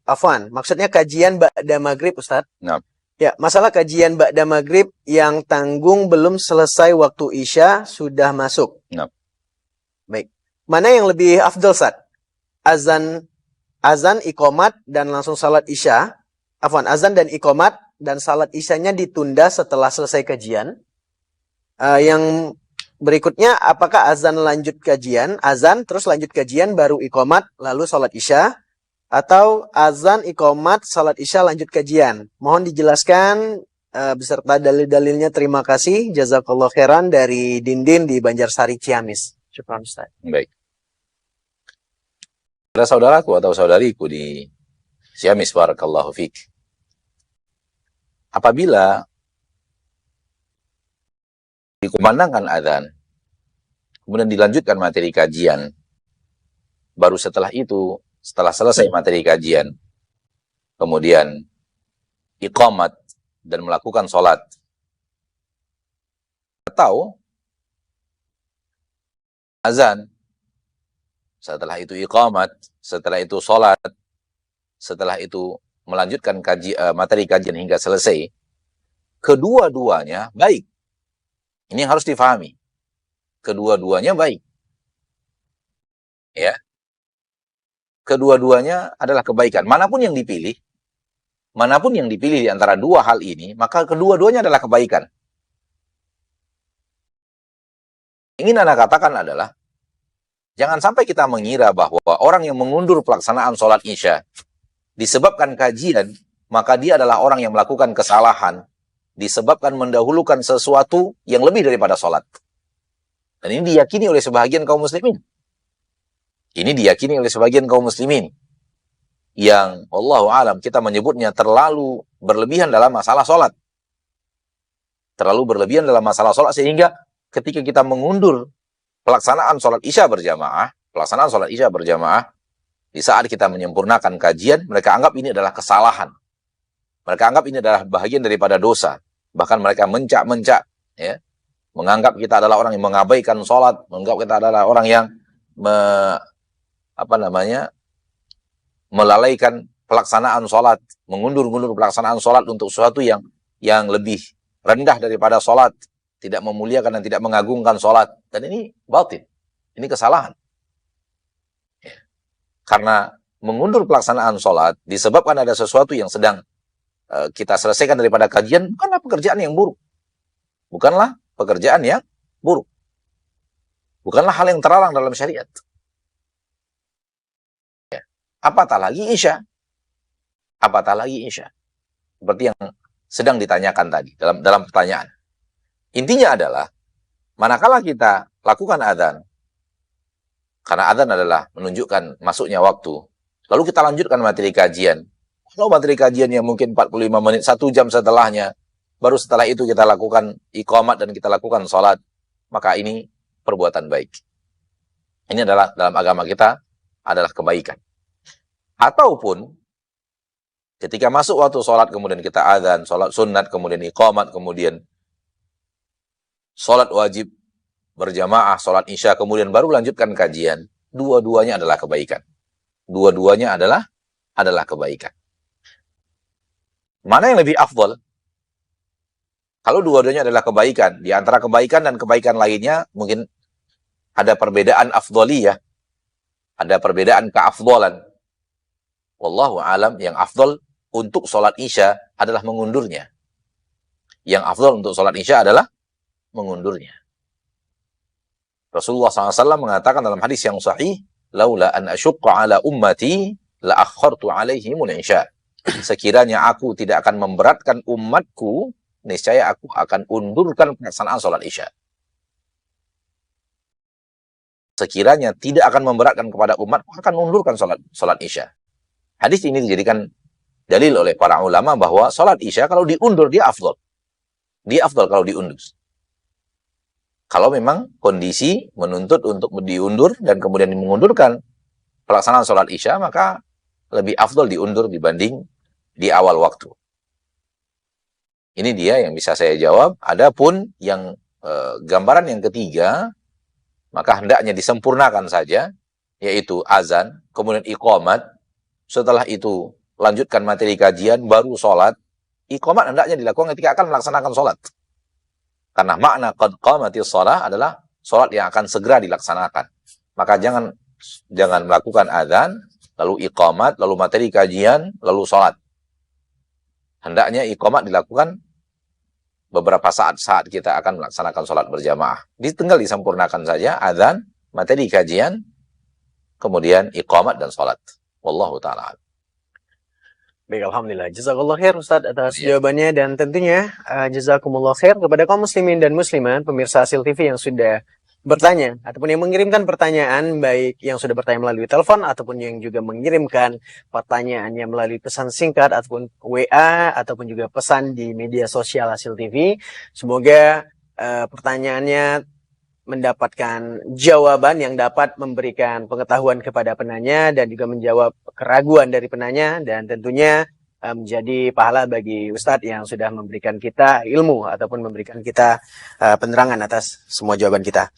afwan, maksudnya kajian ba'da maghrib, Ustadz. Nah, Ya, masalah kajian ba'da maghrib yang tanggung belum selesai waktu Isya sudah masuk. nah. Baik. Mana yang lebih afdal, Ustadz? Azan, iqamat, dan langsung salat Isya. Afwan, azan dan iqamat, dan salat Isyanya ditunda setelah selesai kajian. Yang berikutnya, apakah azan lanjut kajian, azan, terus lanjut kajian, baru iqamat, lalu salat Isya? Atau azan, iqamat, salat Isya, lanjut kajian? Mohon dijelaskan beserta dalil-dalilnya. Terima kasih. Jazakallah khairan dari Dindin di Banjarsari, Ciamis. Syukran, Ustaz. Baik. Ada saudaraku atau saudariku di Ciamis, barakallahu fiik. Apabila dikumandangkan adzan, kemudian dilanjutkan materi kajian, baru setelah itu, setelah selesai materi kajian, kemudian iqamat dan melakukan sholat, atau azan, setelah itu iqamat, setelah itu sholat, setelah itu melanjutkan materi kajian hingga selesai, kedua-duanya baik. Ini yang harus difahami. Kedua-duanya baik. Ya. Kedua-duanya adalah kebaikan. Manapun yang dipilih di antara dua hal ini, maka kedua-duanya adalah kebaikan. Ingin Anda katakan adalah, jangan sampai kita mengira bahwa orang yang mengundur pelaksanaan sholat Isya disebabkan kajian, maka dia adalah orang yang melakukan kesalahan, disebabkan mendahulukan sesuatu yang lebih daripada sholat. Dan ini diyakini oleh sebahagian kaum muslimin. Ini diyakini oleh sebagian kaum muslimin. Yang, wallahu alam, kita menyebutnya terlalu berlebihan dalam masalah sholat. Terlalu berlebihan dalam masalah sholat, sehingga ketika kita mengundur pelaksanaan sholat Isya berjamaah, di saat kita menyempurnakan kajian, mereka anggap ini adalah kesalahan. Mereka anggap ini adalah bahagian daripada dosa. Bahkan mereka mencak-mencak, ya, menganggap kita adalah orang yang mengabaikan sholat, menganggap kita adalah orang yang melalaikan pelaksanaan sholat, mengundur-undur pelaksanaan sholat untuk sesuatu yang lebih rendah daripada sholat, tidak memuliakan dan tidak mengagungkan sholat. Dan ini batil, ini kesalahan. Karena mengundur pelaksanaan sholat disebabkan ada sesuatu yang sedang kita selesaikan daripada kajian, bukanlah pekerjaan yang buruk. Bukanlah pekerjaan yang buruk. Bukanlah hal yang terlarang dalam syariat. Ya. Apatah lagi Isya. Seperti yang sedang ditanyakan tadi dalam pertanyaan. Intinya adalah, manakala kita lakukan adzan, karena adzan adalah menunjukkan masuknya waktu, lalu kita lanjutkan materi kajian. Kalau materi kajiannya mungkin 45 menit, 1 jam setelahnya, baru setelah itu kita lakukan iqamat dan kita lakukan sholat, maka ini perbuatan baik. Ini adalah dalam agama kita adalah kebaikan. Ataupun ketika masuk waktu sholat, kemudian kita adzan, sholat sunat, kemudian iqamat, kemudian sholat wajib berjamaah, sholat Isya, kemudian baru lanjutkan kajian, dua-duanya adalah kebaikan. Dua-duanya adalah kebaikan. Mana yang lebih afdal? Kalau dua-duanya adalah kebaikan, di antara kebaikan dan kebaikan lainnya, mungkin ada perbedaan afdaliyah, ada perbedaan keafdalan. Wallahu alam, yang afdal untuk sholat Isya adalah mengundurnya. Yang afdal untuk sholat Isya adalah mengundurnya. Rasulullah SAW mengatakan dalam hadis yang sahih, laula an asyukka ala ummati la akhartu alaihimul isya. Sekiranya aku tidak akan memberatkan umatku, niscaya aku akan undurkan pelaksanaan sholat Isya. Sekiranya tidak akan memberatkan kepada umatku, akan undurkan sholat Isya. Hadis ini dijadikan dalil oleh para ulama bahwa sholat Isya kalau diundur dia afdal. Dia afdal kalau diundur. Kalau memang kondisi menuntut untuk diundur dan kemudian mengundurkan pelaksanaan sholat Isya, maka lebih afdal diundur dibanding di awal waktu. Ini dia yang bisa saya jawab. Adapun yang gambaran yang ketiga, maka hendaknya disempurnakan saja, yaitu azan, kemudian iqamat, setelah itu lanjutkan materi kajian, baru sholat. Iqamat hendaknya dilakukan ketika akan melaksanakan sholat. Karena makna qad qamatis shalah adalah sholat yang akan segera dilaksanakan. Maka jangan melakukan adzan, lalu iqamat, lalu materi kajian, lalu sholat. Hendaknya iqamat dilakukan beberapa saat kita akan melaksanakan sholat berjamaah. Tinggal disempurnakan saja adzan, materi kajian, kemudian iqamat dan sholat. Wallahu ta'ala. Baik, alhamdulillah. Jazakallah khair Ustaz atas Iya. jawabannya, dan tentunya jazakumullah khair kepada kaum muslimin dan muslimat pemirsa Hasil TV yang sudah bertanya ataupun yang mengirimkan pertanyaan, baik yang sudah bertanya melalui telepon ataupun yang juga mengirimkan pertanyaannya melalui pesan singkat ataupun WA ataupun juga pesan di media sosial Hasil TV. Semoga pertanyaannya mendapatkan jawaban yang dapat memberikan pengetahuan kepada penanya dan juga menjawab keraguan dari penanya, dan tentunya menjadi pahala bagi Ustadz yang sudah memberikan kita ilmu ataupun memberikan kita penerangan atas semua jawaban kita.